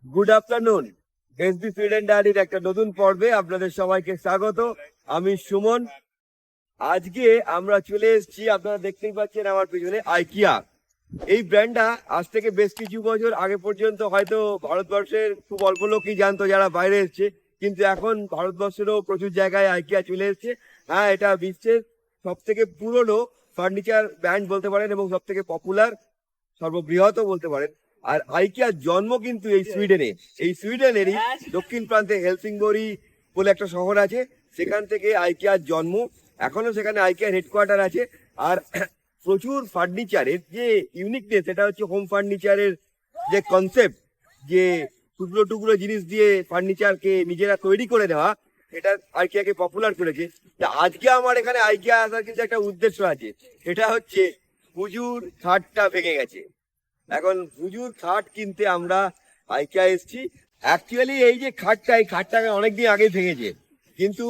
Good afternoon. SB Sweden ডায়েরির একটা নতুন পর্বে আপনাদের সবাইকে স্বাগত। আমি সুমন। আজকে আমরা চলে এসেছি, আপনারা দেখতেই পাচ্ছেন আমার পিছনে, আইকিয়া। এই ব্র্যান্ডটা আজ থেকে বেশ কিছু বছর আগে পর্যন্ত হয়তো ভারতবর্ষের খুব অল্প লোকই জানতো যারা বাইরে এসছে, কিন্তু এখন ভারতবর্ষেরও প্রচুর জায়গায় আইকিয়া চলে এসছে। হ্যাঁ, এটা বিশ্বের সব থেকে পুরনো ফার্নিচার ব্র্যান্ড বলতে পারেন এবং সব থেকে পপুলার, সর্ববৃহৎও বলতে পারেন। আর আইকিয়ার জন্ম কিন্তু এই সুইডেনে। এই সুইডেনেরই দক্ষিণ প্রান্তে হেলসিংবরি বলে একটা শহর আছে, সেখান থেকে আইকিয়ার জন্ম। এখনো সেখানে আইকিয়ার হেডকোয়ার্টার আছে। আর প্রচুর ফার্নিচারের যে ইউনিকনেস, এটা হচ্ছে হোম ফার্নিচারের যে কনসেপ্ট, যে টুকরো টুকরো জিনিস দিয়ে ফার্নিচারকে নিজেরা তৈরি করে দেওয়া, এটা আইকিয়াকে পপুলার করেছে। তা আজকে আমার এখানে আইকিয়া আসার কিন্তু একটা উদ্দেশ্য আছে। এটা হচ্ছে পুজোর খাটটা ভেঙে গেছে। এখন পুজোর খাট কিনতে আমরা আইকিয়া এসেছি। অ্যাকচুয়ালি এই যে খাটটা, এই খাটটাকে অনেকদিন আগে ভেঙেছে, কিন্তু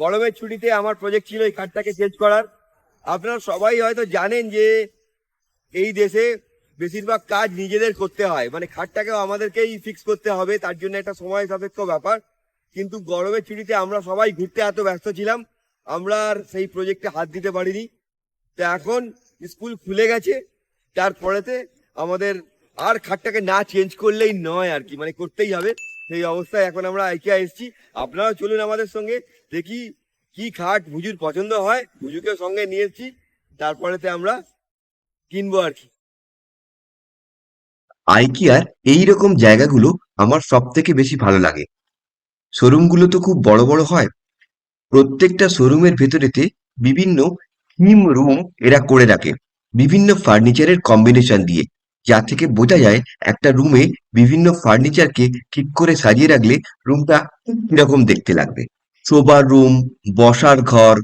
গরমের ছুটিতে আমার প্রজেক্ট ছিল এই খাটটাকে চেঞ্জ করার। আপনারা সবাই হয়তো জানেন যে এই দেশে বেশিরভাগ কাজ নিজেদের করতে হয়, মানে খাটটাকেও আমাদেরকেই ফিক্স করতে হবে, তার জন্য একটা সময় সাপেক্ষ ব্যাপার। কিন্তু গরমের ছুটিতে আমরা সবাই ঘুরতে এত ব্যস্ত ছিলাম, আমরা আর সেই প্রজেক্টে হাত দিতে পারিনি। তো এখন স্কুল খুলে গেছে, তারপরেতে আমাদের আর খাটটাকে না চেঞ্জ করলেই নয় আর কি, মানে করতেই হবে। সেই অবস্থায় এখন আমরা আইকিয়া এসেছি। আপনারাও চলুন আমাদের সঙ্গে, দেখি কি খাট ভুজুর পছন্দ হয়। ভুজুকে সঙ্গে নিয়ে এসেছি, তারপরেতে আমরা কিনবো আর কি। আইকিয়ার এইরকম জায়গাগুলো আমার সব থেকে বেশি ভালো লাগে। শোরুমগুলো তো খুব বড় বড় হয়। প্রত্যেকটা শোরুমের ভেতরেতে বিভিন্ন থিম রুম এরা করে রাখে, বিভিন্ন ফার্নিচারের কম্বিনেশন দিয়ে, যা থেকে বোঝা যায় একটা রুমে বিভিন্ন ফার্নিচারকে ঠিক করে সাজিয়ে রাখলে রুমটা কিরকম দেখতে লাগবে। শোবার রুম, বসার ঘর,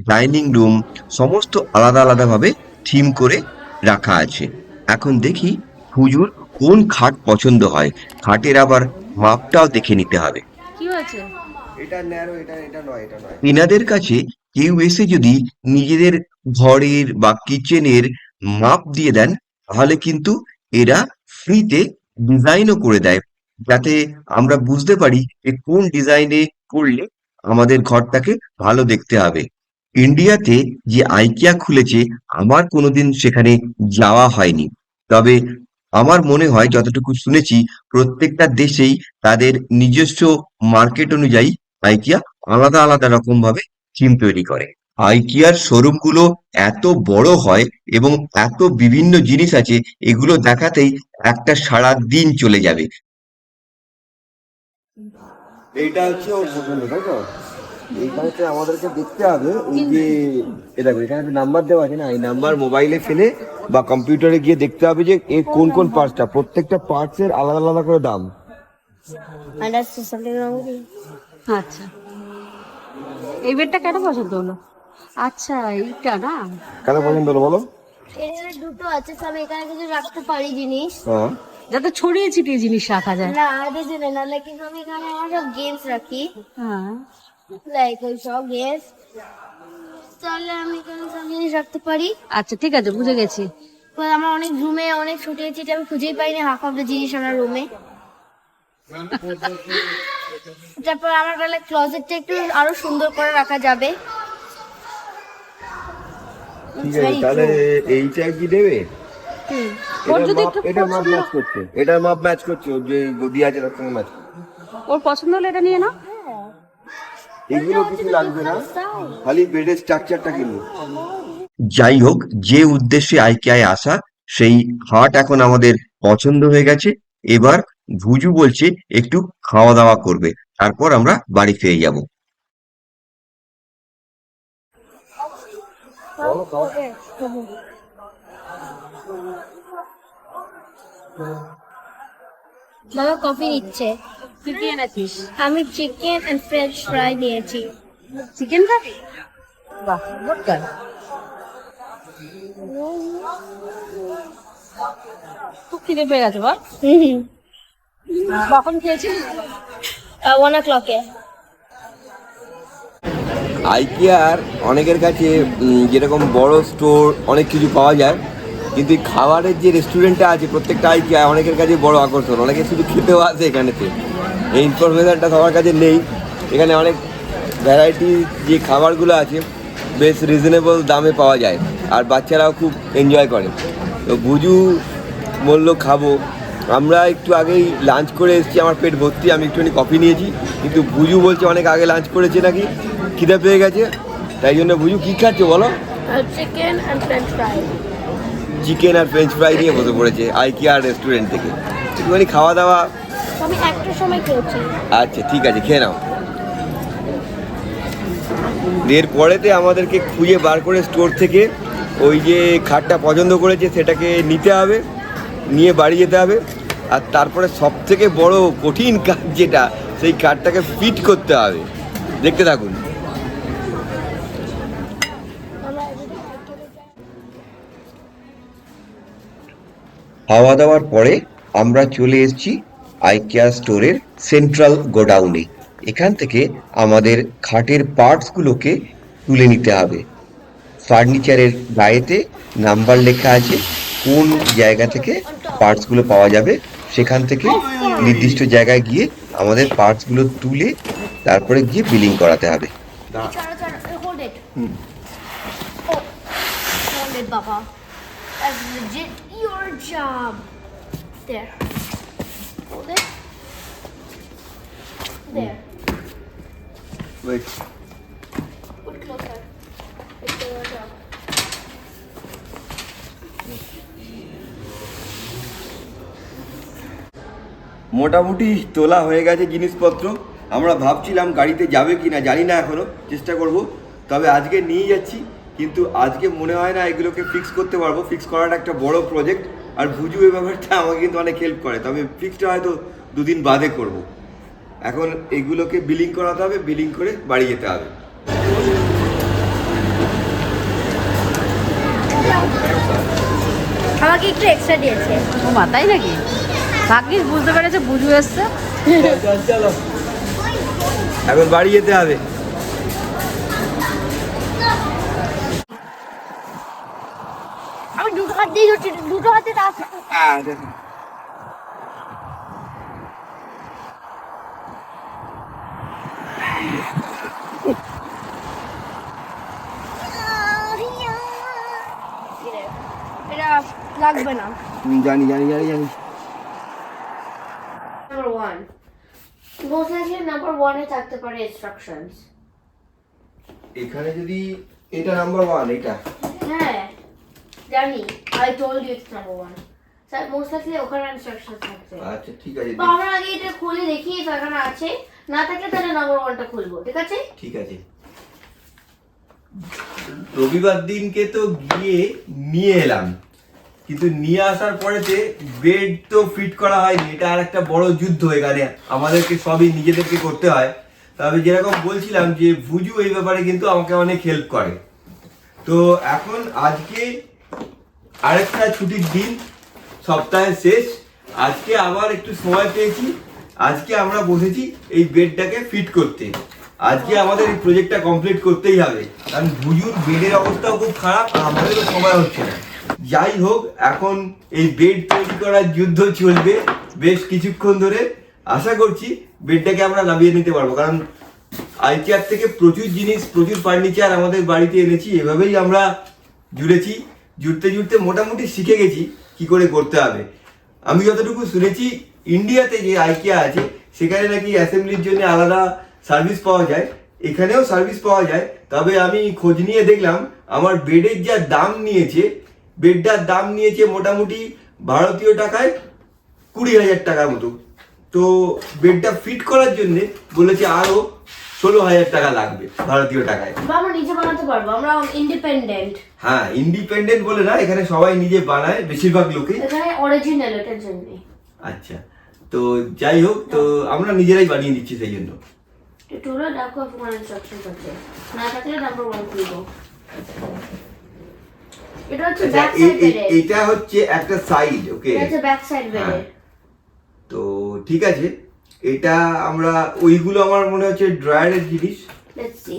ডাইনিং রুম সমস্ত আলাদা আলাদা ভাবে থিম করে রাখা আছে। এখন দেখি হুজুর কোন খাট পছন্দ হয়। খাটের আবার মাপটাও দেখে নিতে হবে। কি হয়েছে? এটা ন্যারো, এটা এটা নয়, এটা নয়। এনাদের কাছে কেউ এসে যদি নিজেদের ঘরের বা কিচেনের মাপ দিয়ে দেন, তাহলে কিন্তু এরা ফ্রিতে ডিজাইনও করে দেয়, যাতে আমরা বুঝতে পারি যে কোন ডিজাইনে করলে আমাদের ঘরটাকে ভালো দেখতে হবে। ইন্ডিয়াতে যে আইকিয়া খুলেছে, আমার কোনোদিন সেখানে যাওয়া হয়নি, তবে আমার মনে হয় যতটুকু শুনেছি প্রত্যেকটা দেশেই তাদের নিজস্ব মার্কেট অনুযায়ী আইকিয়া আলাদা আলাদা রকম ভাবে থিম তৈরি করে। আইকিয়ার শোরুম গুলো এত বড় হয় এবং এত বিভিন্ন জিনিস আছে, এগুলো দেখাতেই একটা সারা দিন চলে যাবে। এইটা হচ্ছে ওর পছন্দ, তাই তো? এইখানে আমাদেরকে দেখতে হবে এই যে, এটা এখানে একটা নাম্বার দেওয়া আছে না, এই নাম্বার মোবাইলে ফেলে বা কম্পিউটারে গিয়ে দেখতে হবে যে এর কোন কোন পার্টসটা, প্রত্যেকটা পার্টসের আলাদা আলাদা করে দাম। And that's just something wrong with you? আচ্ছা, এই বেডটা কেন পছন্দ হলো? আচ্ছা, এইটা না? কেন পছন্দ হলো বলো? এখানে দুটো আছে, সব এখানে কিছু রাখতে পারি জিনিস। হ্যাঁ, যাতে ছড়িয়ে ছিটিয়ে জিনিস রাখা যায়। না আগে জেনে না, কিন্তু আমি এখানে আমার সব গেমস রাখি, হ্যাঁ, লাইক ওই সব গেমস, তাহলে আমি এখানে সব জিনিস রাখতে পারি। আচ্ছা ঠিক আছে, বুঝে গেছি। এবার আমার অনেক রুমে অনেক ছুটিয়ে ছিটে আমি খুঁজেই পাইনি হাফ অফ দ্য জিনিস আমার রুমে। তারপর আমার গেলে ক্লোজেটটা একটু আরো সুন্দর করে রাখা যাবে। ঠিক আছে, তাহলে এইটা কি দেবে? ওর যদি একটু এটা মাপ ম্যাচ করছে, এটার মাপ ম্যাচ করছে, ওর যে গদি আছে তার সঙ্গে ম্যাচ করছে। ওর পছন্দ হলে এটা নিয়ে নাও। এগুলো কিছু লাগবে না, খালি বেডের স্ট্রাকচারটা কিনবো। যাই হোক, যে উদ্দেশ্যে আইকিয়ায় আসা, সেই খাট এখন আমাদের পছন্দ হয়ে গেছে। এবার ভুজু বলছে একটু খাওয়া দাওয়া করবে, তারপর আমরা বাড়ি ফিরে যাব। বাবা কফি নিচ্ছে। তুই কি এনেছিস? আমি চিকেন এন্ড ফ্রেঞ্চ ফ্রাই নিয়েছি। চিকেন খাবি? বাহ, গুড গার্ল। খুব খিদে পেয়ে গেছে বল। কখন খেয়েছিস? 1 o'clock এ। আইকিয়ার অনেকের কাছে যেরকম বড় স্টোর অনেক কিছু পাওয়া যায়, কিন্তু এই খাবারের যে রেস্টুরেন্টটা আছে প্রত্যেকটা আইকিয়া অনেকের কাছে বড় আকর্ষণ, অনেকে শুধু খেতেও আসে এখানেতে। এই ইনফরমেশনটা সবার কাছে নেই। এখানে অনেক ভ্যারাইটি যে খাবারগুলো আছে বেশ রিজনেবল দামে পাওয়া যায়, আর বাচ্চারাও খুব এনজয় করে। তো ভুজু বললো খাবো, আমরা একটু আগেই লাঞ্চ করে এসেছি, আমার পেট ভর্তি, আমি একটুখানি কফি নিয়েছি। কিন্তু ভুজু বলছে অনেক আগে লাঞ্চ করেছে নাকি, খিদে পেয়ে গেছে। তাই জন্য ভুজু কী খাচ্ছে বলো? Chicken and French fry. Chicken আর ফ্রেঞ্চ ফ্রাই নিয়ে বসে পড়েছে আইকিয়া রেস্টুরেন্ট থেকে। একটুখানি খাওয়া দাওয়া। আমি একটার সময় খেয়েছি। আচ্ছা ঠিক আছে, খেয়ে নাও। এর পরেতে আমাদেরকে খুঁজে বার করে স্টোর থেকে ওই যে খাটটা পছন্দ করেছে সেটাকে নিতে হবে, নিয়ে বাড়ি যেতে হবে। আর তারপরে সব থেকে বড় কঠিন কাজ যেটা, সেই খাটটাকে ফিট করতে হবে। দেখতে থাকুন। খাওয়া দাওয়ার পরে আমরা চলে এসেছি আইকিয়া স্টোরের সেন্ট্রাল গোডাউনে। এখান থেকে আমাদের খাটের পার্টসগুলোকে তুলে নিতে হবে। ফার্নিচারের গায়েতে নাম্বার লেখা আছে, কোন জায়গা থেকে পার্টসগুলো পাওয়া যাবে। সেখান থেকে নির্দিষ্ট জায়গায় গিয়ে আমাদের পার্টসগুলো তুলে তারপরে গিয়ে বিলিং করাতে হবে। Hold it. Oh, hold it, Baba. That's legit your job. There. Hold it. There. Put closer. It's your job. মোটামুটি তোলা হয়ে গেছে জিনিসপত্র। আমরা ভাবছিলাম গাড়িতে যাবে কি না, জানি না, এখনও চেষ্টা করব। তবে আজকে নিয়ে যাচ্ছি, কিন্তু আজকে মনে হয় না এগুলোকে ফিক্স করতে পারবো। ফিক্স করাটা একটা বড় প্রজেক্ট, আর ভুজু এই ব্যাপারটা আমাকে কিন্তু অনেক হেল্প করে। তবে ফিক্সটা হয়তো 2 দিন বাদে করব। এখন এগুলোকে বিলিং করাতে হবে, বিলিং করে বাড়ি যেতে হবে। আমাকে একটু এক্সট্রা দিয়েছে। ও মাথায় নাকি? ভাগ্যিস বুঝতে পেরেছে বুঝু এসছে। চলো এখন বাড়ি যেতে হবে। আমি দুটো হাত দিয়ে ধরছি, দুটো হাতে এটা লাগবে না। জানি জানি জানি জানি। Number 1. Most likely number 1 এ থাকতে পারে instructions. এখানে যদি এটা নাম্বার 1, এটা হ্যাঁ জানি, I told you it's number 1. Sir most likely ওখানে instructions থাকছে। আচ্ছা ঠিক আছে, তো আমরা আগে এটা খুলে দেখি এখানে আছে, না থাকলে তাহলে নাম্বার 1টা খুলবো, ঠিক আছে? ঠিক আছে। রবিবার দিনকে তো গিয়ে নিয়ে এলাম, কিন্তু নিয়ে আসার পরেতে বেড তো ফিট করা হয়নি। এটা আর একটা বড় যুদ্ধ, এখানে আমাদেরকে সবই নিজেদেরকে করতে হয়। তবে যেরকম বলছিলাম যে ভুজু এই ব্যাপারে কিন্তু আমাকে অনেক হেল্প করে। তো এখন আজকে আরেকটা ছুটির দিন, সপ্তাহের শেষ। আজকে আবার একটু সময় পেয়েছি, আজকে আমরা বসেছি এই বেডটাকে ফিট করতে। আজকে আমাদের এই প্রজেক্টটা কমপ্লিট করতেই হবে, কারণ ভুজুর বেডের অবস্থাও খুব খারাপ, আর আমাদেরও সময় হচ্ছে না। যাই হোক, এখন এই বেড তৈরি করার যুদ্ধ চলবে বেশ কিছুক্ষণ ধরে। আশা করছি বেডটাকে আমরা নামিয়ে নিতে পারবো, কারণ আইকিয়ার থেকে প্রচুর জিনিস, প্রচুর ফার্নিচার আমাদের বাড়িতে এনেছি। এভাবেই আমরা জুড়েছি, জুড়তে জুড়তে মোটামুটি শিখে গেছি কি করে করতে হবে। আমি যতটুকু শুনেছি, ইন্ডিয়াতে যে আইকিয়া আছে সেখানে নাকি অ্যাসেম্বলির জন্য আলাদা সার্ভিস পাওয়া যায়, এখানেও সার্ভিস পাওয়া যায়। তবে আমি খোঁজ নিয়ে দেখলাম, আমার বেডের যা দাম নিয়েছে, বেডটার দাম নিয়েছে মোটামুটি ভারতীয় টাকায় 20,000 টাকার মতো। তো বেডটা ফিট করার জন্য বলেছে আরো 16,000 টাকা লাগবে ভারতীয় টাকায়। আমরা নিজে বানাতে পারবো, আমরা ইন্ডিপেন্ডেন্ট। হ্যাঁ, ইন্ডিপেন্ডেন্ট বলে না, এখানে সবাই নিজে বানায়, বেশিরভাগ লোকে। এখানে অরিজিনাল, এটার জন্য। আচ্ছা, তো যাই হোক, তো আমরা নিজেরাই বানিয়ে দিচ্ছি সেই জন্য। টোটাল দেখো তোমার ইনস্ট্রাকশন আছে, না থাকলে নাম্বার 1 খুলবো। এটা হচ্ছে আচ্ছা, ব্যাক সাইড বেডে, এটা হচ্ছে একটা সাইড, ওকে, এটা হচ্ছে ব্যাক সাইড বেডে। তো ঠিক আছে, এটা আমরা ওইগুলো আমার মনে হচ্ছে ড্রয়ারের জিনিস, লেটস সি।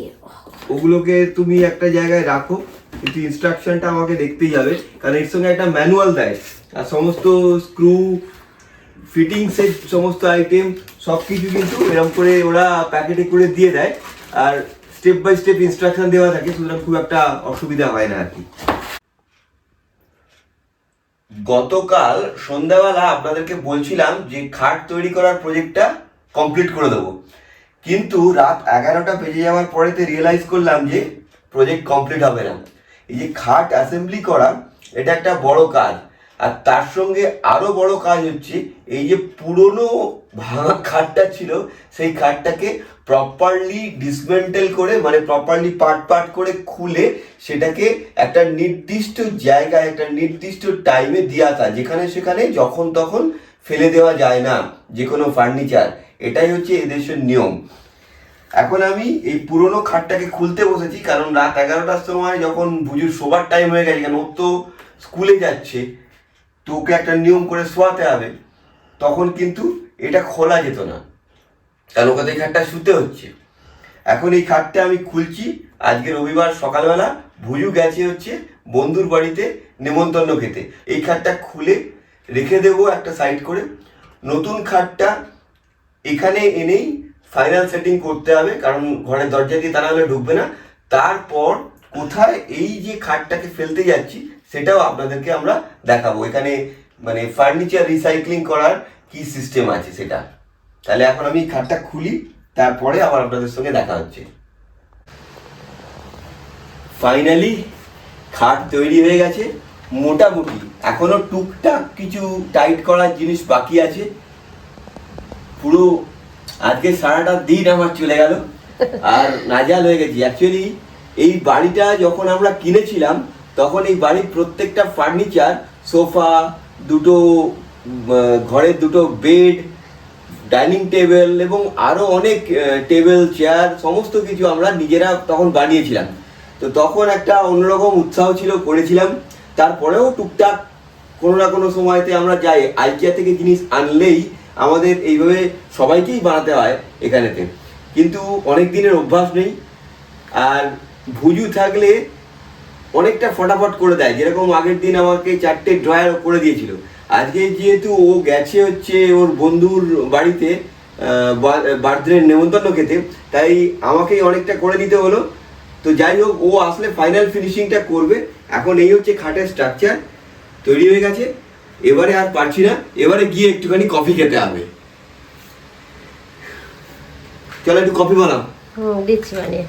ওগুলোকে তুমি একটা জায়গায় রাখো, কিন্তু ইনস্ট্রাকশনটা আমাকে দেখতেই হবে, কারণ এর সঙ্গে একটা ম্যানুয়াল দেয় আর সমস্ত স্ক্রু ফিটিংসের সমস্ত আইটেম সব কিছু কিন্তু এরকম করে ওরা প্যাকেটে করে দিয়ে দেয়, আর স্টেপ বাই স্টেপ ইনস্ট্রাকশন দেওয়া থাকে, সুতরাং খুব একটা অসুবিধা হয় না আর কি। গতকাল সন্ধ্যাবেলা আপনাদেরকে বলছিলাম যে খাট তৈরি করার প্রজেক্টটা কমপ্লিট করে দেবো, কিন্তু রাত 11টা বেজে যাওয়ার পরেতে রিয়েলাইজ করলাম যে প্রজেক্ট কমপ্লিট হবে না। এই যে খাট অ্যাসেম্বলি করা এটা একটা বড় কাজ, আর তার সঙ্গে আরো বড় কাজ হচ্ছে এই যে পুরনো ভাঙা খাটটা ছিল সেই খাটটাকে প্রপারলি ডিসমেন্টেল করে, মানে প্রপারলি পার্ট পার্ট করে খুলে সেটাকে একটা নির্দিষ্ট জায়গায় একটা নির্দিষ্ট টাইমে দিয়ে আসা, যেখানে সেখানে যখন তখন ফেলে দেওয়া যায় না যে কোনো ফার্নিচার। এটাই হচ্ছে এদেশের নিয়ম। এখন আমি এই পুরনো খাটটাকে খুলতে বসেছি, কারণ রাত 11টার সময় যখন ভুজুর শোবার টাইম হয়ে গেছে, কারণ ও তো স্কুলে যাচ্ছে, তো ওকে একটা নিয়ম করে শোয়াতে হবে, তখন কিন্তু এটা খোলা যেত না, কারণ ওকে এই খাটটা শুতে হচ্ছে। এখন এই খাটটা আমি খুলছি। আজকে রবিবার সকালবেলা ভুজু গেছে হচ্ছে বন্ধুর বাড়িতে নেমন্তন্ন খেতে, এই খাটটা খুলে রেখে দেবো একটা সাইড করে। নতুন খাটটা এখানে এনেই ফাইনাল সেটিং করতে হবে, কারণ ঘরের দরজা দিয়ে তা না হলে ঢুকবে না। তারপর কোথায় এই যে খাটটাকে ফেলতে যাচ্ছি সেটাও আপনাদেরকে আমরা দেখাবো, এখানে মানে ফার্নিচার রিসাইক্লিং করার কি সিস্টেম আছে সেটা। তাহলে এখন আমি খাটটা খুলি, তারপরে আবার আপনাদের সঙ্গে দেখা হচ্ছে। ফাইনালি খাট তৈরি হয়ে গেছে মোটামুটি, এখনো টুকটাক কিছু টাইট করার জিনিস বাকি আছে। পুরো আজকে সারাটা দিন আমার চলে গেল আর নাজাল হয়ে গেছি। অ্যাকচুয়ালি এই বাড়িটা যখন আমরা কিনেছিলাম তখন এই বাড়ির প্রত্যেকটা ফার্নিচার, সোফা, দুটো ঘরের দুটো বেড, ডাইনিং টেবিল এবং আরও অনেক টেবিল চেয়ার সমস্ত কিছু আমরা নিজেরা তখন বানিয়েছিলাম। তো তখন একটা অন্যরকম উৎসাহ ছিল, করেছিলাম। তারপরেও টুকটাক কোনো না কোনো সময়তে আমরা যাই, আইকিয়া থেকে জিনিস আনলেই আমাদের এইভাবে সবাইকেই বানাতে হয় এখানেতে, কিন্তু অনেক দিনের অভ্যাস নেই। আর ভুজু থাকলে অনেকটা ফটাফট করে দেয়, যেরকম আগের দিন আমাকে 4টে ড্রয়ার করে দিয়েছিল। আজকে যেহেতু ও গেছে হচ্ছে ওর বন্ধুর বাড়িতে বার্থডে নেমন্তন্ন খেতে, তাই আমাকেই অনেকটা করে দিতে হলো। তো যাই হোক, ও আসলে ফাইনাল ফিনিশিংটা করবে। এখন এই হচ্ছে খাটের স্ট্রাকচার তৈরি হয়ে গেছে। এবারে আর পারছি না, এবারে গিয়ে একটুখানি কফি খেতে হবে। চলো একটু কফি বানাও। দিচ্ছি মানে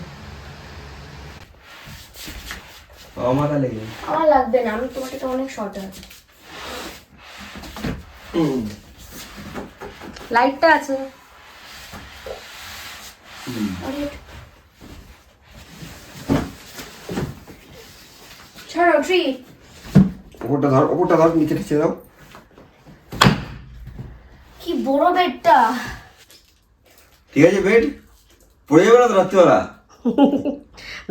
আমার লেগে আমার লাগবে না, আমি তোমার থেকে অনেক শর্ট আছে। লাইটটা আছে। ছাড়ো ট্রি। ওপরটা ধর নিচে ঠেকে দাও। কি বড় বেডটা। ঠিক আছে, বেড পড়ে যাবে না তো রাত্রিবেলা?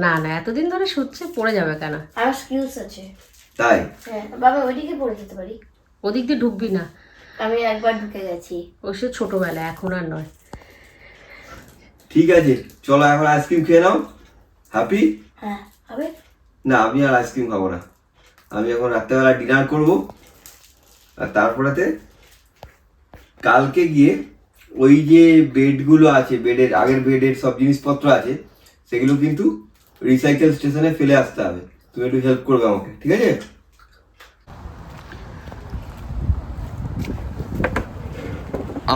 না না, এতদিন ধরে শুচ্ছে, পড়ে যাবে কেন? আর স্কিলস আছে তাই? হ্যাঁ বাবা, ওইদিকে পড়ে যেতে পারি। ওদিক দিয়ে ঢুকবি না। আমি একবার ঢুকে গেছি। ওই সে ছোটবেলা, এখন আর নয়। ঠিক আছে, চলো এখন আইসক্রিম খেয়ে নাও। হ্যাপি? হ্যাঁ হবে। না, আমি আর আইসক্রিম খাবো না। আমি এখন রাত্রেবেলা ডিনার করব, আর তারপরেতে কালকে গিয়ে ওই যে বেডগুলো আছে, বেডের আগের বেডের সব জিনিসপত্র আছে, সেগুলো কিন্তু রিসাইকেল স্টেশনে ফেলে আসতে হবে। তুমি একটু হেল্প করবে আমাকে, ঠিক আছে?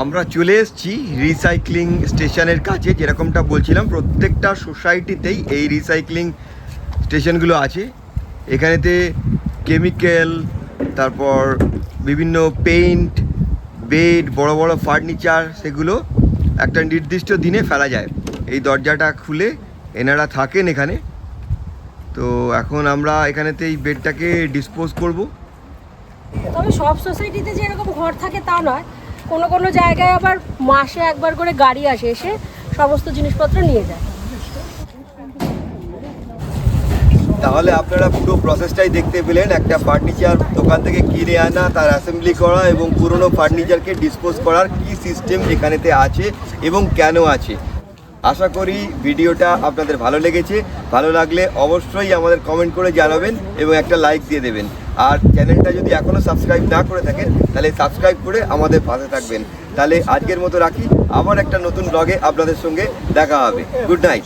আমরা চলে এসেছি রিসাইক্লিং স্টেশনের কাছে। যেরকমটা বলছিলাম, প্রত্যেকটা সোসাইটিতেই এই রিসাইক্লিং স্টেশনগুলো আছে। এখানেতে কেমিক্যাল, তারপর বিভিন্ন পেইন্ট, বেড, বড় বড় ফার্নিচার, সেগুলো একটা নির্দিষ্ট দিনে ফেলা যায়। এই দরজাটা খুলে এনারা থাকেন এখানে। তো এখন আমরা এখানেতে এই বেডটাকে ডিসপোজ করব। তবে সব সোসাইটিতে যে এরকম ঘর থাকে তা নয়, কোনো কোনো জায়গায় আবার মাসে একবার করে গাড়ি আসে, এসে সমস্ত জিনিসপত্র নিয়ে যায়। তাহলে আপনারা পুরো প্রসেসটাই দেখতে পেলেন, একটা ফার্নিচার দোকান থেকে কিনে আনা, তার অ্যাসেম্বলি করা এবং পুরনো ফার্নিচারকে ডিসপোজ করার কি সিস্টেম এখানেতে আছে এবং কেন আছে। আশা করি ভিডিওটা আপনাদের ভালো লেগেছে। ভালো লাগলে অবশ্যই আমাদের কমেন্ট করে জানাবেন এবং একটা লাইক দিয়ে দেবেন। আর চ্যানেলটা যদি এখনও সাবস্ক্রাইব না করে থাকেন তাহলে সাবস্ক্রাইব করে আমাদের পাশে থাকবেন। তাহলে আজকের মতো রাখি, আবার একটা নতুন ব্লগে আপনাদের সঙ্গে দেখা হবে। Good night.